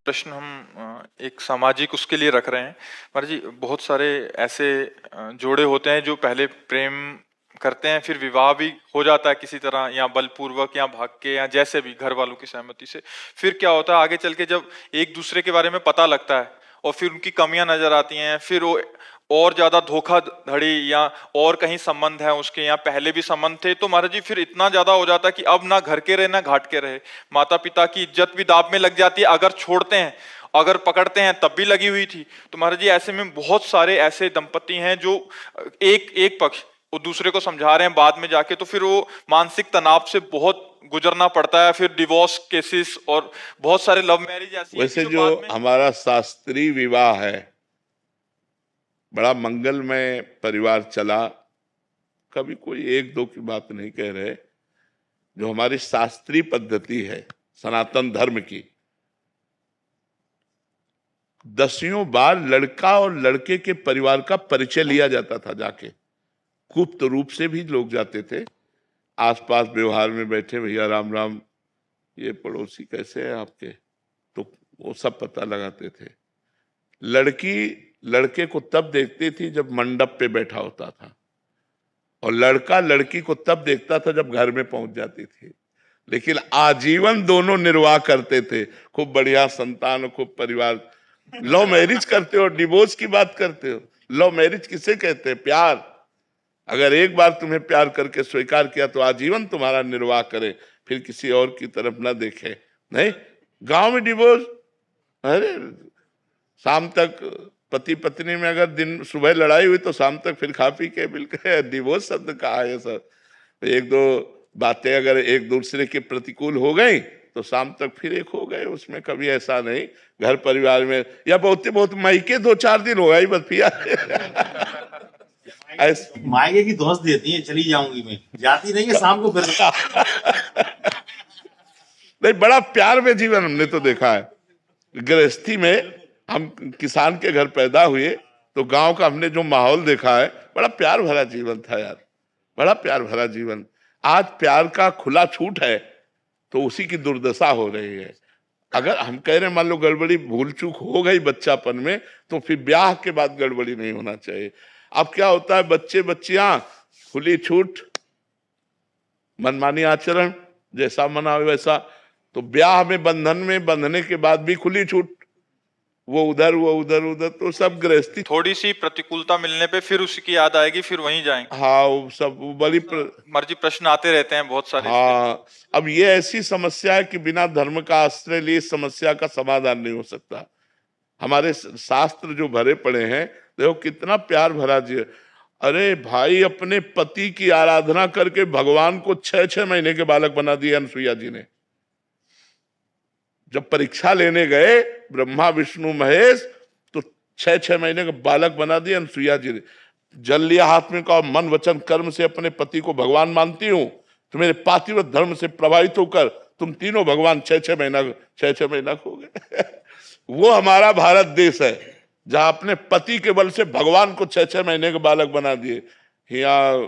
प्रश्न हम एक सामाजिक उसके लिए रख रहे हैं। महाराज जी, बहुत सारे ऐसे जोड़े होते हैं जो पहले प्रेम करते हैं, फिर विवाह भी हो जाता है किसी तरह, या बलपूर्वक या भाग के, या जैसे भी घर वालों की सहमति से। फिर क्या होता है आगे चल के, जब एक दूसरे के बारे में पता लगता है और फिर उनकी कमियां नजर आती हैं, फिर वो और ज्यादा धोखाधड़ी या और कहीं संबंध है उसके, या पहले भी संबंध थे, तो महाराज जी फिर इतना ज्यादा हो जाता है कि अब ना घर के रहे ना घाट के रहे। माता पिता की इज्जत भी दांव में लग जाती है, अगर छोड़ते हैं, अगर पकड़ते हैं तब भी लगी हुई थी। तो महाराज जी ऐसे में बहुत सारे ऐसे दंपति हैं जो एक एक पक्ष वो दूसरे को समझा रहे हैं, बाद में जाके तो फिर वो मानसिक तनाव से बहुत गुजरना पड़ता है, फिर डिवोर्स केसेस और बहुत सारे लव मैरिज ऐसी हैं कि वैसे जो जो बाद में। हमारा शास्त्रीय विवाह है, बड़ा मंगलमय परिवार चला। कभी कोई एक दो की बात नहीं कह रहे। जो हमारी शास्त्रीय पद्धति है सनातन धर्म की, दसियों बार लड़का और लड़के के परिवार का परिचय लिया जाता था जाके। गुप्त रूप से भी लोग जाते थे, आसपास व्यवहार में बैठे, भैया राम राम, ये पड़ोसी कैसे है आपके, तो वो सब पता लगाते थे। लड़की लड़के को तब देखती थी जब मंडप पे बैठा होता था, और लड़का लड़की को तब देखता था जब घर में पहुंच जाती थी। लेकिन आजीवन दोनों निर्वाह करते थे, खूब बढ़िया संतान, खूब परिवार। लव मैरिज करते हो, डिवोर्स की बात करते हो। लव मैरिज किसे कहते हैं? प्यार। अगर एक बार तुम्हें प्यार करके स्वीकार किया तो आजीवन तुम्हारा निर्वाह करे, फिर किसी और की तरफ ना देखे। नहीं, गांव में डिवोर्स, अरे शाम तक पति पत्नी में अगर दिन सुबह लड़ाई हुई तो शाम तक फिर खा पी के बिल्कुल डिवोर्स शब्द कहा है सर। एक दो बातें अगर एक दूसरे के प्रतिकूल हो गई तो शाम तक फिर एक हो गए, उसमें कभी ऐसा नहीं। घर परिवार में या बहुत मायके 2-4 दिन हो गई बस पिया मायके की दोस्त देती है, चली जाऊंगी मैं, जाती नहीं है शाम को फिर नहीं, बड़ा प्यार में जीवन हमने तो देखा है। गृहस्थी में हम किसान के घर पैदा हुए तो गांव का हमने जो माहौल देखा है, बड़ा प्यार भरा जीवन था यार, बड़ा प्यार भरा जीवन। आज प्यार का खुला छूट है तो उसी की दुर्दशा हो रही है। अगर हम कह रहे हैं मान लो गड़बड़ी भूल चूक हो गई बच्चापन में, तो फिर ब्याह के बाद गड़बड़ी नहीं होना चाहिए। अब क्या होता है, बच्चे बच्चियां खुली छूट, मनमानी आचरण, जैसा मना हो वैसा। तो ब्याह में बंधन में बंधने के बाद भी खुली छूट, वो उधर वो उधर उधर, तो सब गृहस्थी। थोड़ी सी प्रतिकूलता मिलने पे फिर उसकी याद आएगी, फिर वहीं जाएंगे। हाँ, वो सब बड़ी मर्जी प्रश्न आते रहते हैं बहुत सारे इसके। हाँ, अब ये ऐसी समस्या है कि बिना धर्म का आश्रय लिए इस समस्या का समाधान नहीं हो सकता। हमारे शास्त्र जो भरे पड़े हैं, देखो कितना प्यार भरा जी। अरे भाई, अपने पति की आराधना करके भगवान को 6-6 महीने के बालक बना दिया अनसुईया जी ने। जब परीक्षा लेने गए ब्रह्मा विष्णु महेश, तो 6-6 महीने का बालक बना दिया अनसुईया जी ने। जल लिया हाथ में, कहा मन वचन कर्म से अपने पति को भगवान मानती हूं, तो मेरे पातिव्रत धर्म से प्रभावित होकर तुम तीनों भगवान 6-6 महीना हो गए वो हमारा भारत देश है जहां अपने पति के बल से भगवान को 6-6 महीने के बालक बना दिए। यहाँ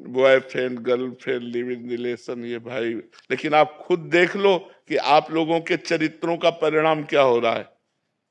boyfriend girlfriend live in relation, ये भाई। लेकिन आप खुद देख लो कि आप लोगों के चरित्रों का परिणाम क्या हो रहा है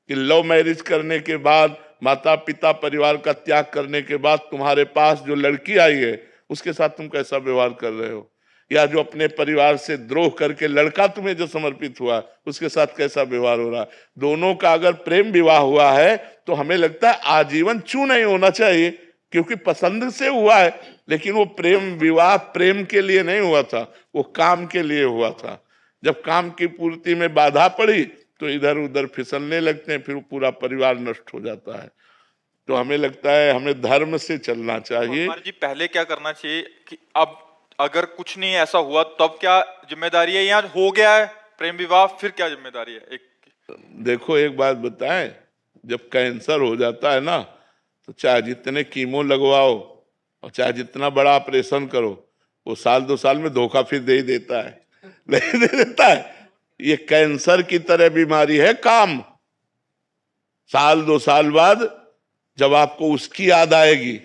कि लव मैरिज करने के बाद, माता पिता परिवार का त्याग करने के बाद तुम्हारे पास जो लड़की आई है उसके साथ तुम कैसा व्यवहार कर रहे हो, या जो अपने परिवार से द्रोह करके लड़का तुम्हें जो समर्पित हुआ उसके साथ कैसा व्यवहार हो रहा है। दोनों का अगर प्रेम विवाह हुआ है तो हमें लगता है आजीवन क्यों नहीं होना चाहिए, क्योंकि पसंद से हुआ है। लेकिन वो प्रेम विवाह प्रेम के लिए नहीं हुआ था, वो काम के लिए हुआ था। जब काम की पूर्ति में बाधा पड़ी तो इधर उधर फिसलने लगते हैं, फिर पूरा परिवार नष्ट हो जाता है। तो हमें लगता है हमें धर्म से चलना चाहिए। जी पहले क्या करना चाहिए कि अब अगर कुछ नहीं ऐसा हुआ तब क्या जिम्मेदारी है, या हो गया है प्रेम विवाह फिर क्या जिम्मेदारी है? एक देखो एक बात बताएं, जब कैंसर हो जाता है ना, तो चाहे जितने कीमो लगवाओ और चाहे जितना बड़ा ऑपरेशन करो, वो 1-2 साल में धोखा फिर दे ही देता है नहीं दे देता है। ये कैंसर की तरह बीमारी है काम। 1-2 साल बाद जब आपको उसकी याद आएगी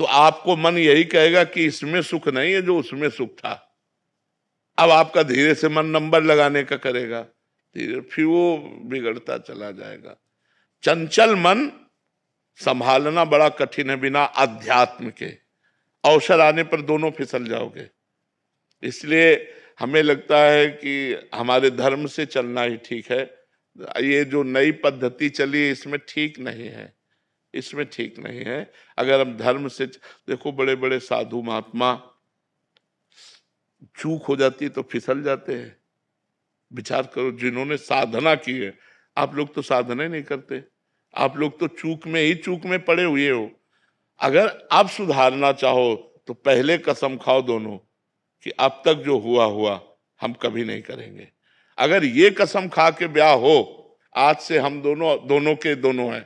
तो आपको मन यही कहेगा कि इसमें सुख नहीं है जो उसमें सुख था। अब आपका धीरे से मन नंबर लगाने का करेगा। धीरे फिर वो बिगड़ता चला जाएगा। चंचल मन संभालना बड़ा कठिन है बिना अध्यात्म के। अवसर आने पर दोनों फिसल जाओगे। इसलिए हमें लगता है कि हमारे धर्म से चलना ही ठीक है। ये जो नई पद्धति चली इसमें ठीक नहीं है, इसमें ठीक नहीं है। अगर हम धर्म से देखो, बड़े बड़े साधु महात्मा चूक हो जाती है तो फिसल जाते हैं। विचार करो, जिन्होंने साधना की है, आप लोग तो साधना ही नहीं करते, आप लोग तो चूक में पड़े हुए हो। अगर आप सुधारना चाहो तो पहले कसम खाओ दोनों कि अब तक जो हुआ हुआ हम कभी नहीं करेंगे। अगर ये कसम खा के ब्याह हो, आज से हम दोनों के दोनों हैं,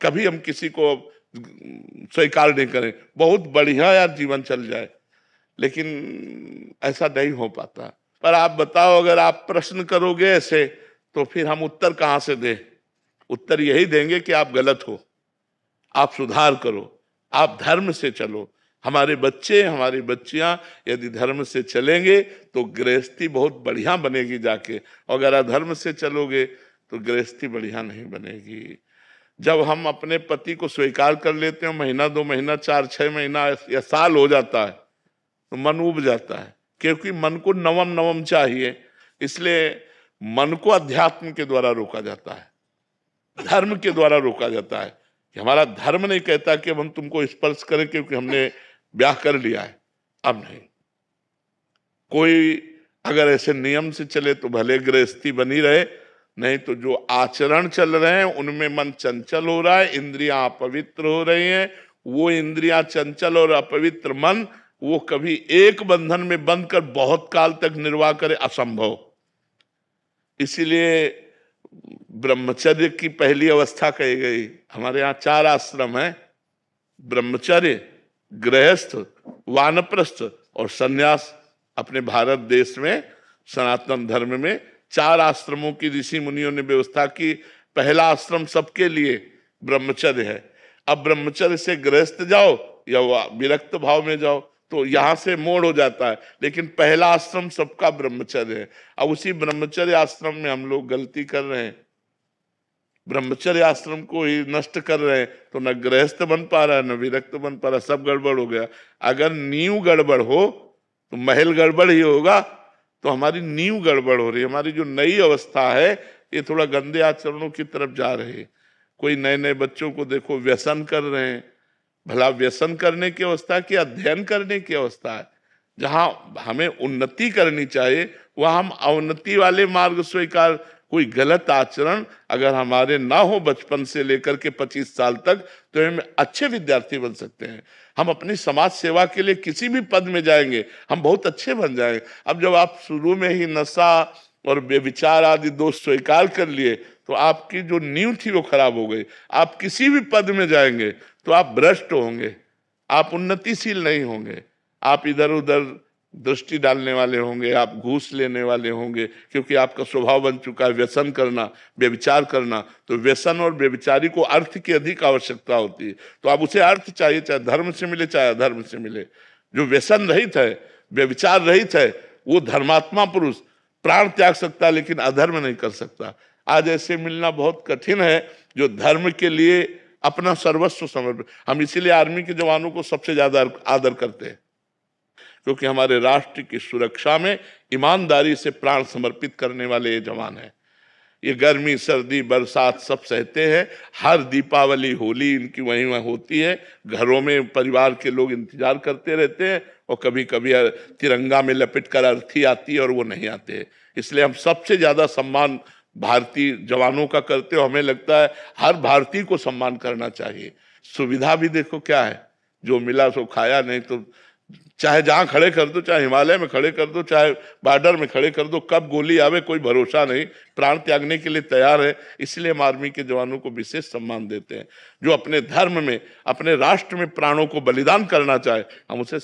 कभी हम किसी को स्वीकार नहीं करें, बहुत बढ़िया यार जीवन चल जाए। लेकिन ऐसा नहीं हो पाता। पर आप बताओ, अगर आप प्रश्न करोगे ऐसे तो फिर हम उत्तर कहां से दें? उत्तर यही देंगे कि आप गलत हो, आप सुधार करो, आप धर्म से चलो। हमारे बच्चे, हमारी बच्चियां यदि धर्म से चलेंगे तो गृहस्थी बहुत बढ़िया बनेगी जाके, और अगर अधर्म से चलोगे तो गृहस्थी बढ़िया नहीं बनेगी। जब हम अपने पति को स्वीकार कर लेते हैं, महीना 2 महीना 4-6 महीना या साल हो जाता है तो मन उब जाता है, क्योंकि मन को नवम नवम चाहिए। इसलिए मन को अध्यात्म के द्वारा रोका जाता है, धर्म के द्वारा रोका जाता है। कि हमारा धर्म नहीं कहता कि हम तुमको स्पर्श करें क्योंकि हमने ब्याह कर लिया है। अब नहीं, कोई अगर ऐसे नियम से चले तो भले गृहस्थी बनी रहे, नहीं तो जो आचरण चल रहे हैं उनमें मन चंचल हो रहा है, इंद्रियां अपवित्र हो रही हैं। वो इंद्रियां चंचल और अपवित्र मन वो कभी एक बंधन में बंध कर बहुत काल तक निर्वाह करे, असंभव। इसीलिए ब्रह्मचर्य की पहली अवस्था कही गई। हमारे यहाँ 4 आश्रम हैं, ब्रह्मचर्य, गृहस्थ, वानप्रस्थ और सन्यास। अपने भारत देश में सनातन धर्म में 4 आश्रमों की ऋषि मुनियों ने व्यवस्था की। पहला आश्रम सबके लिए ब्रह्मचर्य है। अब ब्रह्मचर्य से गृहस्थ जाओ या विरक्त भाव में जाओ तो यहां से मोड़ हो जाता है, लेकिन पहला आश्रम सबका ब्रह्मचर्य है। अब उसी ब्रह्मचर्य आश्रम में हम लोग गलती कर रहे हैं, ब्रह्मचर्य आश्रम को ही नष्ट कर रहे हैं। तो न गृहस्थ बन पा रहा है, न विरक्त बन पा रहा, सब गड़बड़ हो गया। अगर नींव गड़बड़ हो तो महल गड़बड़ ही होगा। तो हमारी नींव गड़बड़ हो रही है। हमारी जो नई अवस्था है ये थोड़ा गंदे आचरणों की तरफ जा रही है। कोई नए नए बच्चों को देखो व्यसन कर रहे हैं। भला व्यसन करने की अवस्था की अध्ययन करने की अवस्था है? जहां हमें उन्नति करनी चाहिए वहां हम अवनति वाले मार्ग स्वीकार। कोई गलत आचरण अगर हमारे ना हो बचपन से लेकर के 25 साल तक, तो हम अच्छे विद्यार्थी बन सकते हैं। हम अपनी समाज सेवा के लिए किसी भी पद में जाएंगे, हम बहुत अच्छे बन जाएंगे। अब जब आप शुरू में ही नशा और व्यभिचार आदि दोष स्वीकार कर लिए तो आपकी जो नींव थी वो खराब हो गई। आप किसी भी पद में जाएंगे तो आप भ्रष्ट होंगे, आप उन्नतिशील नहीं होंगे, आप इधर उधर दृष्टि डालने वाले होंगे, आप घूस लेने वाले होंगे, क्योंकि आपका स्वभाव बन चुका है व्यसन करना, व्यभिचार करना। तो व्यसन और व्यभिचारी को अर्थ की अधिक आवश्यकता होती है। तो आप उसे अर्थ चाहिए, चाहे धर्म से मिले चाहे अधर्म से मिले। जो व्यसन रहित है, व्यभिचार रहित है, वो धर्मात्मा पुरुष प्राण त्याग सकता है लेकिन अधर्म नहीं कर सकता। आज ऐसे मिलना बहुत कठिन है जो धर्म के लिए अपना सर्वस्व समर्पित। हम इसीलिए आर्मी के जवानों को सबसे ज्यादा आदर करते हैं, क्योंकि हमारे राष्ट्र की सुरक्षा में ईमानदारी से प्राण समर्पित करने वाले ये जवान हैं। ये गर्मी सर्दी बरसात सब सहते हैं। हर दीपावली होली इनकी वहीं वहीं होती है। घरों में परिवार के लोग इंतजार करते रहते हैं और कभी कभी तिरंगा में लपेट कर अर्थी आती है और वो नहीं आते। इसलिए हम सबसे ज्यादा सम्मान भारतीय जवानों का करते हो। हमें लगता है हर भारतीय को सम्मान करना चाहिए। सुविधा भी देखो क्या है, जो मिला सो खाया, नहीं तो चाहे जहां खड़े कर दो, चाहे हिमालय में खड़े कर दो, चाहे बॉर्डर में खड़े कर दो, कब गोली आवे कोई भरोसा नहीं। प्राण त्यागने के लिए तैयार है। इसलिए हम आर्मी के जवानों को विशेष सम्मान देते हैं। जो अपने धर्म में, अपने राष्ट्र में प्राणों को बलिदान करना चाहे, हम उसे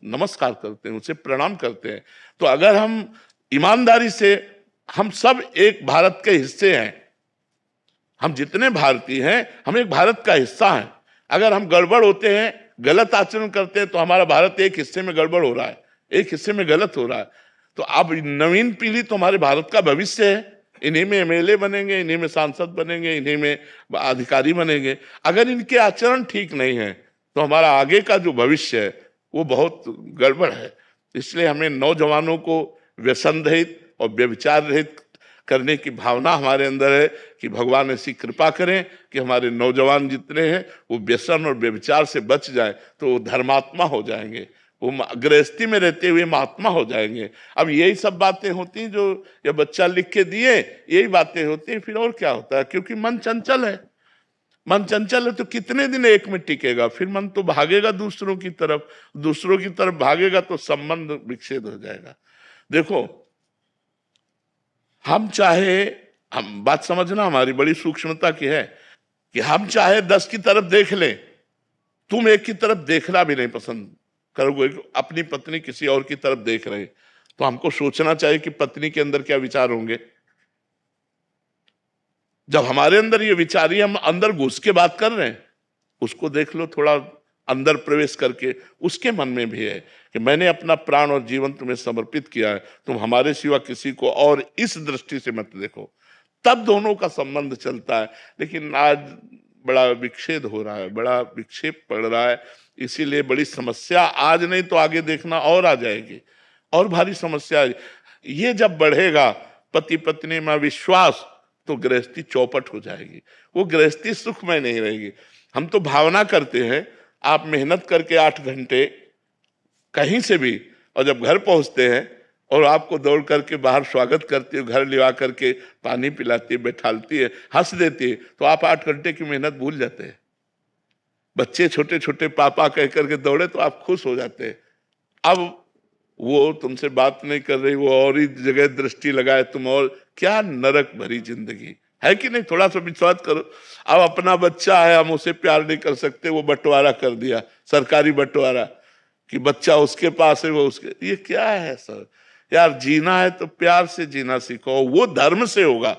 नमस्कार करते हैं, उसे प्रणाम करते हैं। तो अगर हम ईमानदारी से, हम सब एक भारत के हिस्से हैं, हम जितने भारतीय हैं हम एक भारत का हिस्सा हैं। अगर हम गड़बड़ होते हैं, गलत आचरण करते हैं, तो हमारा भारत एक हिस्से में गड़बड़ हो रहा है, एक हिस्से में गलत हो रहा है। तो अब नवीन पीढ़ी तो हमारे भारत का भविष्य है। इन्हीं में एमएलए बनेंगे, इन्हीं में सांसद बनेंगे, इन्हीं में अधिकारी बनेंगे। अगर इनके आचरण ठीक नहीं है तो हमारा आगे का जो भविष्य है वो बहुत गड़बड़ है। इसलिए हमें नौजवानों को व्यसन रहित और व्यभिचार रहित करने की भावना हमारे अंदर है कि भगवान ऐसी कृपा करें कि हमारे नौजवान जितने हैं वो व्यसन और व्यभिचार से बच जाए, तो वो धर्मात्मा हो जाएंगे, वो गृहस्थी में रहते हुए महात्मा हो जाएंगे। अब यही सब बातें होती हैं जो ये बच्चा लिख के दिए, यही बातें होती हैं, फिर और क्या होता है? क्योंकि मन चंचल है। मन चंचल है तो कितने दिन एक में टिकेगा? फिर मन तो भागेगा दूसरों की तरफ, दूसरों की तरफ भागेगा तो संबंध विच्छेद हो जाएगा। देखो, हम बात समझना हमारी बड़ी सूक्ष्मता की है कि हम चाहे 10 की तरफ देख लें, तुम एक की तरफ देखना भी नहीं पसंद करोगे। अपनी पत्नी किसी और की तरफ देख रहे तो हमको सोचना चाहिए कि पत्नी के अंदर क्या विचार होंगे। जब हमारे अंदर ये विचार ही हम अंदर घुस के बात कर रहे हैं, उसको देख लो थोड़ा अंदर प्रवेश करके, उसके मन में भी है कि मैंने अपना प्राण और जीवन तुम्हें समर्पित किया है, तुम हमारे सिवा किसी को और इस दृष्टि से मत देखो, तब दोनों का संबंध चलता है। लेकिन आज बड़ा विक्षेद हो रहा है, बड़ा विक्षेप पड़ रहा है, इसीलिए बड़ी समस्या आज नहीं तो आगे देखना और आ जाएगी, और भारी समस्या। ये जब बढ़ेगा पति पत्नी में विश्वास, तो गृहस्थी चौपट हो जाएगी, वो गृहस्थी सुखमय नहीं रहेगी। हम तो भावना करते हैं, आप मेहनत करके 8 घंटे कहीं से भी, और जब घर पहुंचते हैं और आपको दौड़ करके बाहर स्वागत करती है, घर लिवा करके पानी पिलाती है, बैठालती है, हंस देती है, तो आप 8 घंटे की मेहनत भूल जाते हैं। बच्चे छोटे छोटे पापा कह करके दौड़े तो आप खुश हो जाते हैं। अब वो तुमसे बात नहीं कर रही, वो और ही जगह दृष्टि लगाए, तुम और क्या नरक भरी जिंदगी है कि नहीं? थोड़ा सा विश्वास करो। अब अपना बच्चा है, हम उसे प्यार नहीं कर सकते, वो बंटवारा कर दिया, सरकारी बंटवारा, कि बच्चा उसके पास है वो उसके, ये क्या है सर? यार जीना है तो प्यार से जीना सीखो, वो धर्म से होगा।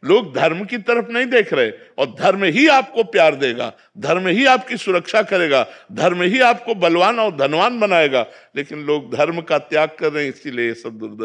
लोग धर्म की तरफ नहीं देख रहे, और धर्म ही आपको प्यार देगा, धर्म ही आपकी सुरक्षा करेगा, धर्म ही आपको बलवान और धनवान बनाएगा। लेकिन लोग धर्म का त्याग कर रहे हैं, इसीलिए ये सब दुर्दशा